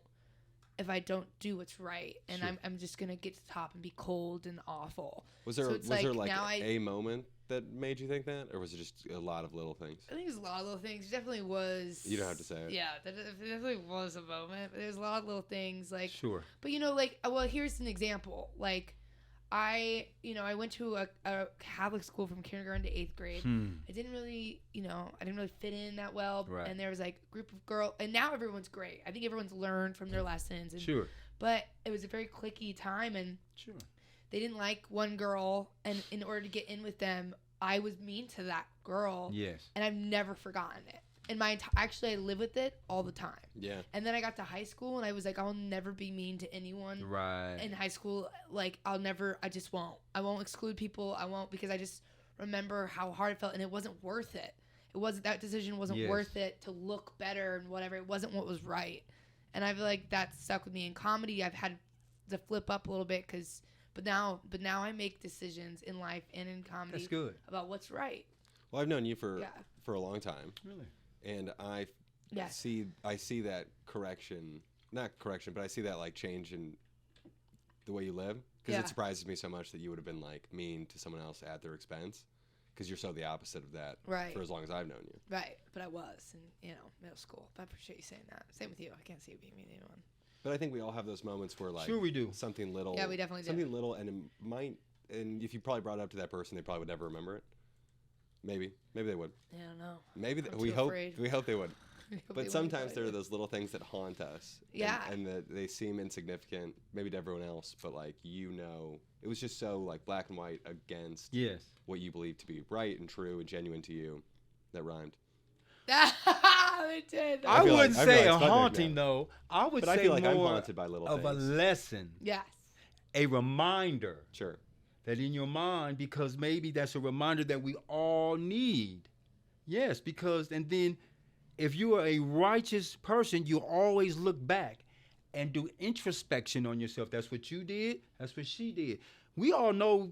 if I don't do what's right, and Sure. I'm just gonna get to the top and be cold and awful. Was there So it's there now a moment that made you think that, or was it just a lot of little things? I think there's a lot of little things. There definitely was. You don't have to say it. Yeah, there definitely was a moment. But there's a lot of little things like. Sure. But like, well, here's an example. Like, I went to a Catholic school from kindergarten to 8th grade. I didn't really, I didn't really fit in that well. Right. And there was like a group of girls, and now everyone's great. I think everyone's learned from their lessons. And, Sure. But it was a very cliquey time, and Sure. they didn't like one girl, and in order to get in with them, I was mean to that girl. Yes. And I've never forgotten it. And actually, I live with it all the time. Yeah. And then I got to high school, and I was like, I'll never be mean to anyone. Right. In high school, like, I just won't. I won't exclude people. I won't, because I just remember how hard it felt, and it wasn't worth it. That decision wasn't worth it to look better and whatever. It wasn't what was right. And I feel like that stuck with me in comedy. I've had to flip up a little bit, but now I make decisions in life and in comedy. That's good. About what's right. Well, I've known you for a long time. Really? And I see that not correction, but I see that like change in the way you live, because it surprises me so much that you would have been like mean to someone else at their expense, because you're so the opposite of that for as long as I've known you. Right, but I was in middle school. But I appreciate you saying that. Same with you. I can't see you being mean to anyone. But I think we all have those moments where like Sure we do. something little. Yeah, we definitely do. Something little, and it might, and if you probably brought it up to that person, they probably would never remember it. Maybe they would. I don't know. Maybe I'm we too hope afraid. we hope they would. They But sometimes there are those little things that haunt us. Yeah. And that they seem insignificant, maybe to everyone else, but like it was just so like black and white against what you believe to be right and true and genuine to you. That rhymed. It did. I feel wouldn't like- I say feel a like it's haunting though. I would But I say feel like I'm more haunted by little of a things. lesson, Yes. a reminder Sure. that in your mind, because maybe that's a reminder that we all need. Yes, because, and then if you are a righteous person, you always look back and do introspection on yourself. That's what you did. That's what she did. We all know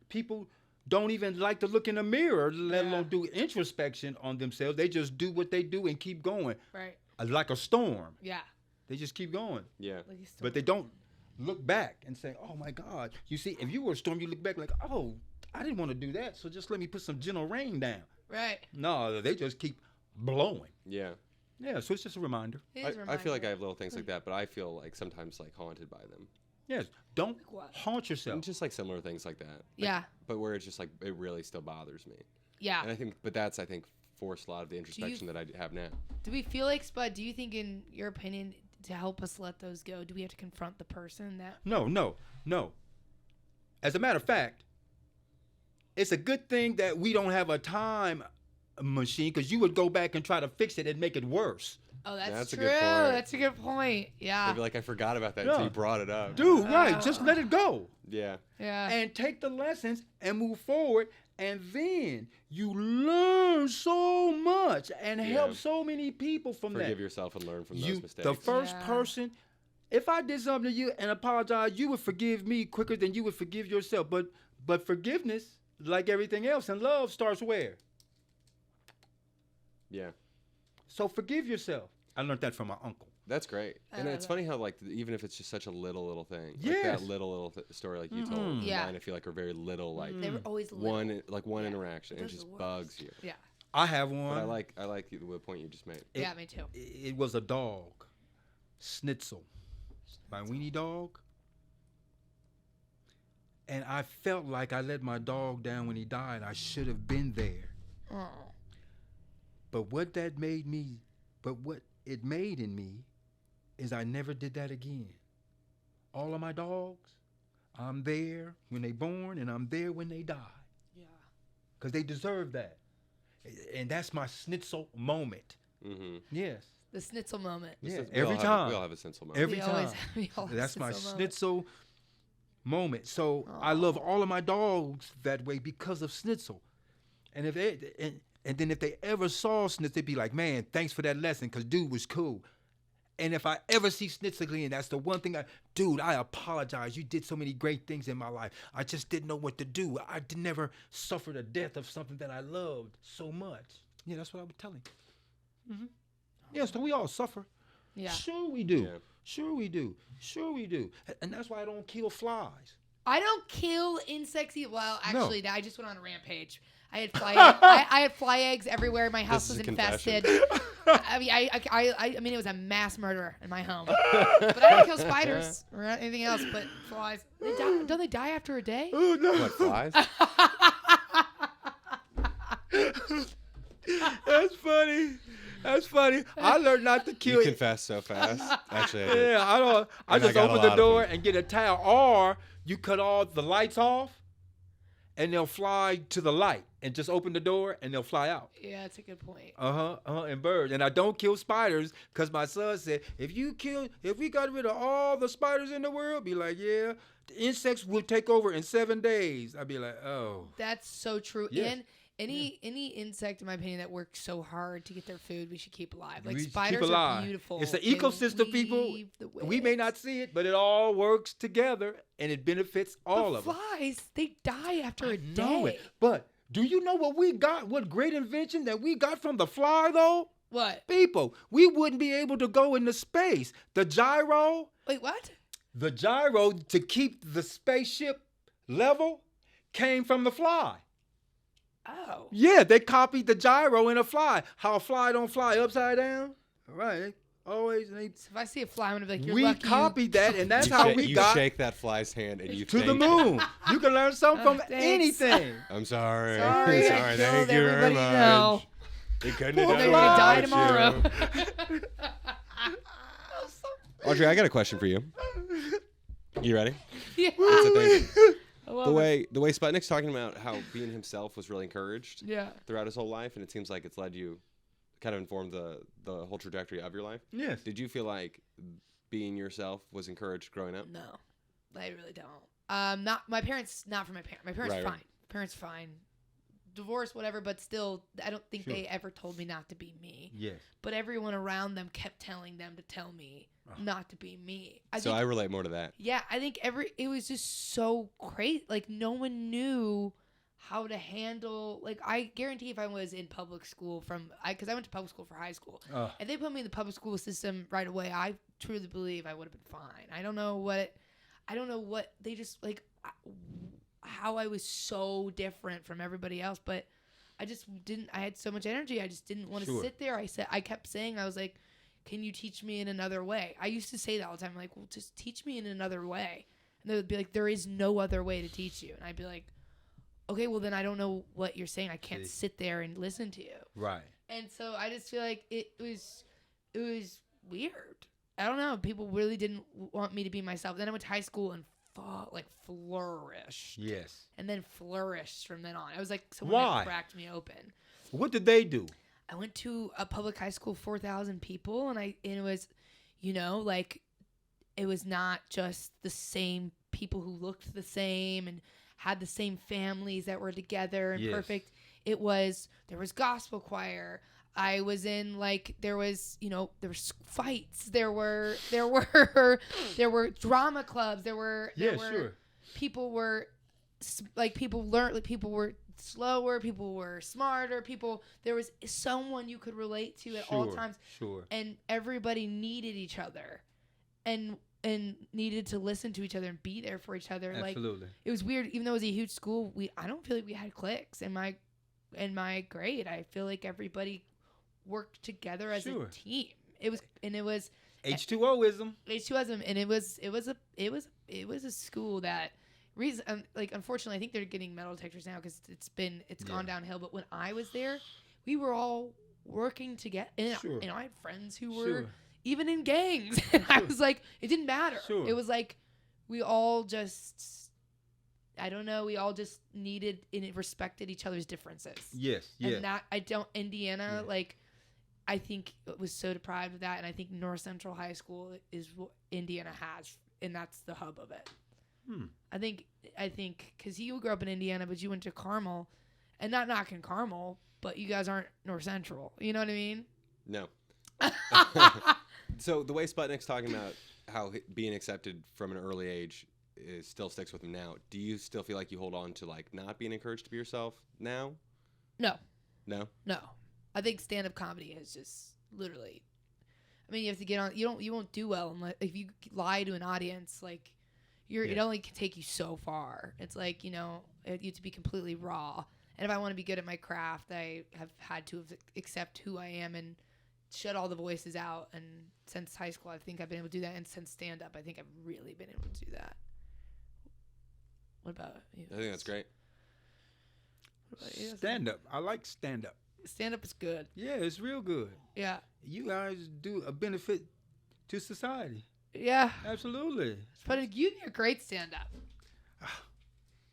people don't even like to look in the mirror, let alone do introspection on themselves. They just do what they do and keep going. Right. Like a storm. Yeah. They just keep going. Yeah. Like you still- But they don't look back and say, oh my God. You see, if you were a storm, you look back like, oh, I didn't want to do that, so just let me put some gentle rain down. Right. No, they just keep blowing. Yeah. Yeah, so it's just a reminder. It is a I feel like I reminder. have little things like that, but I feel like sometimes like haunted by them. Yes, don't Like what? haunt yourself. And just like similar things like that. Like, Yeah. But where it's just like it really still bothers me. Yeah. And I think forced a lot of the introspection that I have now. Do we feel like, Spud, do you think, in your opinion, to help us let those go, do we have to confront the person that... No. As a matter of fact, it's a good thing that we don't have a time machine, because you would go back and try to fix it and make it worse. Oh, that's That's a true. good point. That's a good point. Yeah. Maybe like I forgot about that Yeah. until you brought it up. Dude, right, just let it go. Yeah. Yeah. And take the lessons and move forward, and then you learn so much and help so many people from that. Forgive yourself and learn from those You, mistakes. the first Yeah. person, if I did something to you and apologize, you would forgive me quicker than you would forgive yourself. But forgiveness, like everything else, and love starts where? Yeah. So forgive yourself. I learned that from my uncle. That's great. I And love it's that. funny how like even if it's just such a little thing, like Yes. that little story like you told, Yeah. mine I feel like are very little, like They were always little. one Yeah. interaction, and it Those are just the bugs worst. you. Yeah. I have one. But I like the point you just made. Yeah, me too. It was a dog, Schnitzel, my weenie dog. And I felt like I let my dog down when he died. I should have been there. Oh. But what it made in me is I never did that again. All of my dogs, I'm there when they born and I'm there when they die. Yeah. Because they deserve that. And that's my Schnitzel moment. Mm-hmm. Yes. The Schnitzel moment. Yeah, every time. We all have a sense of moment. Every We time. always- we always That's my Schnitzel moment. Schnitzel moment. So I love all of my dogs that way because of Schnitzel. And then if they ever saw Schnitzel, they'd be like, man, thanks for that lesson, because dude was cool. And if I ever see Schnitzel again, that's the one thing dude, I apologize. You did so many great things in my life. I just didn't know what to do. I never suffered the death of something that I loved so much. Yeah, that's what I would tell him. Mm-hmm. Yeah, so we all suffer. Yeah. Sure we do. Yeah. Sure we do. Sure we do. And that's why I don't kill flies. I don't kill insects. Well, actually, I just went on a rampage. I had I had fly eggs everywhere. My house was infested. I mean, it was a mass murder in my home. But I don't kill spiders or anything else. But flies, don't they die after a day? Oh no! What, flies? That's funny. That's funny. I learned not to kill. You confess so fast. Actually, I did. Yeah, I don't. I just got a open the lot of door them. and get a towel, or you cut all the lights off, and they'll fly to the light, and just open the door and they'll fly out. Yeah, that's a good point. And birds. And I don't kill spiders because my son said, if we got rid of all the spiders in the world, be like, yeah, the insects will take over in 7 days. I'd be like, oh. That's so true. Yes. And any insect, in my opinion, that works so hard to get their food, we should keep alive. Like We should spiders keep alive. are beautiful. It's an They ecosystem, people. weave the We may webs. not see it, but it all works together and it benefits all But of us. flies, they die after a I day. know it. But do you know what we got? What great invention that we got from the fly, though? What? People, we wouldn't be able to go into space. The gyro to keep the spaceship level came from the fly. Oh. Yeah, they copied the gyro in a fly. How a fly don't fly upside down. Right. Always. So if I see a fly, I'm gonna be like, you're We lucky. copied that, and that's You how shake- we you got shake that fly's hand and you to the thank it. moon. You can learn something from Thanks. anything. I'm sorry. Sorry, I Sorry. killed Thank you very everybody much. you know. They couldn't Poor have They're done gonna fly. die without tomorrow. you. Audrey, I got a question for you. You ready? Yeah. It's a thing. I love The it. way Sputnik's talking about how being himself was really encouraged Yeah. throughout his whole life, and it seems like it's led you, kind of informed the whole trajectory of your life. Yes. Did you feel like being yourself was encouraged growing up? No, I really don't. Not my parents. Not for my parents. My parents Right, fine. right. Parents fine. Divorce, whatever. But still, I don't think Sure. they ever told me not to be me. Yes. But everyone around them kept telling them to tell me not to be me. So I relate more to that. Yeah, I think it was just so crazy. Like, no one knew how to handle, like, I guarantee if I was in public school because I went to public school for high school. If they put me in the public school system right away, I truly believe I would have been fine. I don't know what they just, like, how I was so different from everybody else, but I had so much energy. I just didn't want to sit there. I kept saying, I was like, can you teach me in another way? I used to say that all the time. I'm like, well, just teach me in another way. And they would be like, there is no other way to teach you. And I'd be like, okay, well, then I don't know what you're saying. I can't sit there and listen to you. Right. And so I just feel like it was weird. I don't know. People really didn't want me to be myself. Then I went to high school and flourished. Yes. And then flourished from then on. I was like someone that cracked me open. What did they do? I went to a public high school, 4,000 people, and it was, like, it was not just the same people who looked the same and had the same families that were together and perfect. There was gospel choir. I was in, like, there was fights. There were drama clubs. People were slower, people were smarter, there was someone you could relate to at all times. Sure. And everybody needed each other and needed to listen to each other and be there for each other. Absolutely. Like, it was weird, even though it was a huge school, I don't feel like we had cliques in my grade. I feel like everybody worked together as a team. It was H2Oism. and it was a school that unfortunately, I think they're getting metal detectors now because it's gone downhill. But when I was there, we were all working together. And, I had friends who were even in gangs. And I was like, it didn't matter. It was like we all just, I don't know, we all just needed and respected each other's differences. Yes. And that, Indiana, like, I think it was so deprived of that. And I think North Central High School is what Indiana has. And that's the hub of it. I think because you grew up in Indiana, but you went to Carmel, and not knocking Carmel, but you guys aren't North Central. You know what I mean? No. So the way Sputnik's talking about how being accepted from an early age still sticks with him now, do you still feel like you hold on to, like, not being encouraged to be yourself now? No. No? No. I think stand-up comedy is just literally, I mean, you have to get on. You won't do well unless if you lie to an audience. Like, it only can take you so far. It's like, you have to be completely raw. And if I want to be good at my craft, I have had to accept who I am and shut all the voices out. And since high school, I think I've been able to do that. And since stand up, I think I've really been able to do that. What about you? I think that's great. What about you? Stand up. I like stand up. Stand up is good. Yeah, it's real good. Yeah. You guys do a benefit to society. Yeah. Absolutely. But you're a great stand up.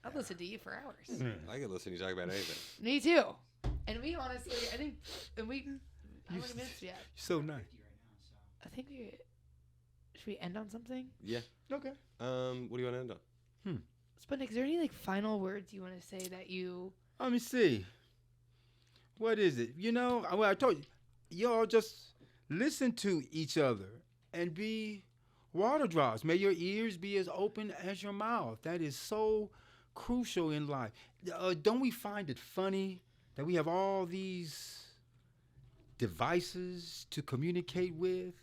I'll listen to you for hours. I could listen to you talk about anything. Me too. And we honestly, I think, how many minutes do we have? So nice. I think should we end on something? Yeah. Okay. What do you want to end on? Sputnik, is there any finals you want to say that you? Let me see. What is it? I told you, y'all just listen to each other and be water drops. May your ears be as open as your mouth. That is so crucial in life. Don't we find it funny that we have all these devices to communicate with,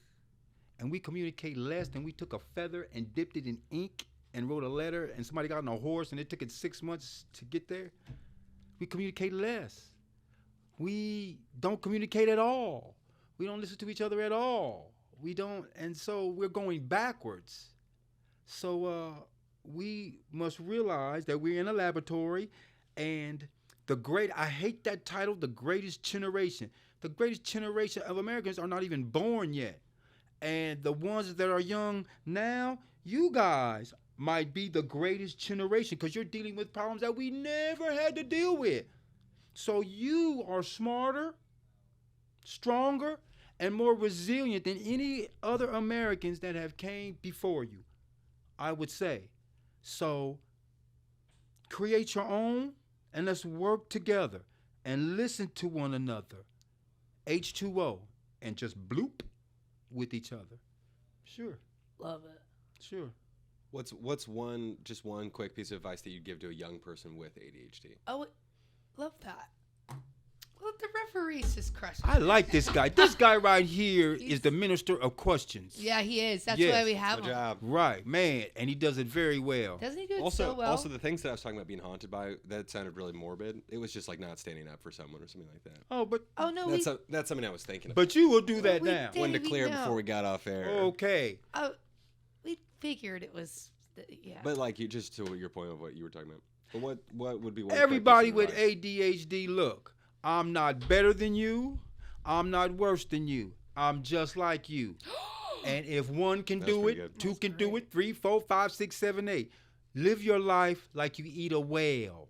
and we communicate less than we took a feather and dipped it in ink and wrote a letter, and somebody got on a horse and it took it 6 months to get there? We communicate less. We don't communicate at all. We don't listen to each other at all. We don't, and so we're going backwards. So we must realize that we're in a laboratory, and I hate that title, the greatest generation. The greatest generation of Americans are not even born yet. And the ones that are young now, you guys might be the greatest generation because you're dealing with problems that we never had to deal with. So you are smarter, stronger, and more resilient than any other Americans that have came before you, I would say. So create your own, and let's work together and listen to one another. H2O, and just bloop with each other. Sure. Love it. Sure. What's one quick piece of advice that you'd give to a young person with ADHD? Oh, love that. Well, the referee's just crushing. I like this guy. This guy right here is the minister of questions. Yeah, he is. That's Yes. why we have Good him. job. Right, man, and he does it very well. Doesn't he do it Also, so well? also the things that I was talking about being haunted by, that sounded really morbid. It was just like not standing up for someone or something like that. Oh, but no, That's something I was thinking about. but you will do that we now. did. Wanted to we clear it know. before we got off air. Okay. We figured it was, yeah. But like, you just to your point of what you were talking about. But what would be one Everybody quick with piece of advice? ADHD, look, I'm not better than you. I'm not worse than you. I'm just like you. And if one can That's do it, pretty good. two That's can do great. it, 3, 4, 5, 6, 7, 8. Live your life like you eat a whale,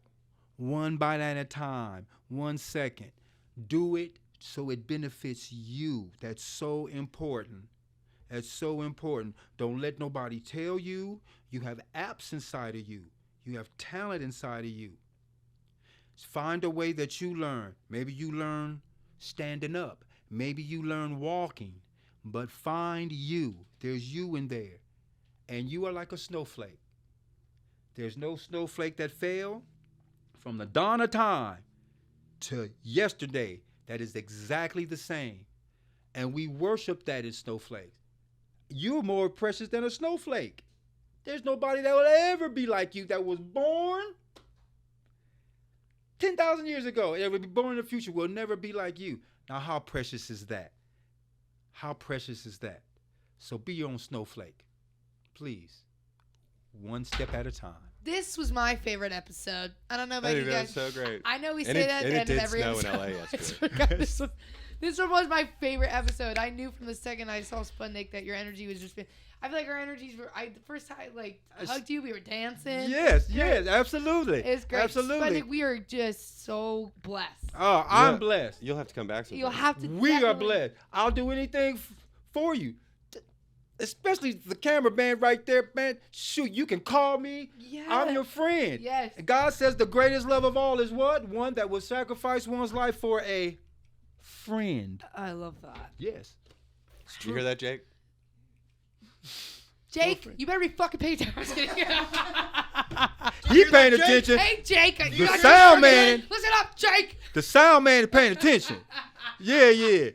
one bite at a time, 1 second. Do it so it benefits you. That's so important. That's so important. Don't let nobody tell you. You have apps inside of you. You have talent inside of you. Find a way that you learn. Maybe you learn standing up. Maybe you learn walking. But find you. There's you in there. And you are like a snowflake. There's no snowflake that fell from the dawn of time to yesterday that is exactly the same. And we worship that as snowflakes. You're more precious than a snowflake. There's nobody that will ever be like you that was born 10,000 years ago. That will be born in the future will never be like you. Now, how precious is that? How precious is that? So be your own snowflake. Please. One step at a time. This was my favorite episode. I don't know about I you think guys. that was so great. I know we And say it- that at and the it end of did every snow in episode. LA I yesterday. swear to God, this one was my favorite episode. I knew from the second I saw Sputnik that your energy was just. I feel like our energies were. The first time I hugged you, we were dancing. Yes, absolutely. It's great. Absolutely. Sputnik, we are just so blessed. Oh, I'm Yeah. blessed. You'll have to come back sometime. You'll have to. We are definitely- blessed. I'll do anything for you. Especially the cameraman right there, man. Shoot, you can call me. Yes. I'm your friend. Yes. And God says the greatest love of all is what? One that will sacrifice one's life for a friend. I love that. Yes. Did you hear that, Jake? Jake, you better be fucking paying attention. I'm just kidding. He paying attention. Hey, Jake. The sound man. Listen up, Jake. The sound man is paying attention. Yeah.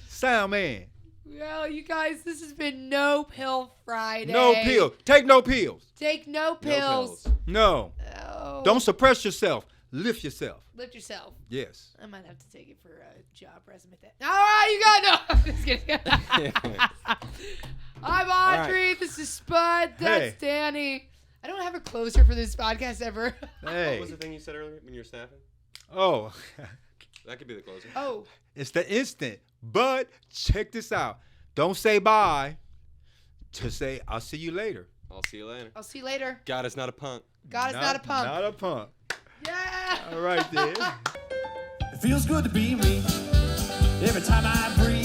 Sound man. Well, you guys, this has been No Pill Friday. No pills. Take no pills. Take no pills. No. Oh. Don't suppress yourself. Lift yourself. Lift yourself. Yes. I might have to take it for a job resume. All right, you got no. I'm just kidding. I'm Audrey. Right. This is Spud. That's Danny. I don't have a closer for this podcast ever. Hey. What was the thing you said earlier when you were snapping? Oh. That could be the closer. Oh. It's the instant. But check this out. Don't say bye. Just say, I'll see you later. I'll see you later. I'll see you later. God is not a punk. God is not a punk. Not a punk. Yeah. All right, then. It feels good to be me. Every time I breathe.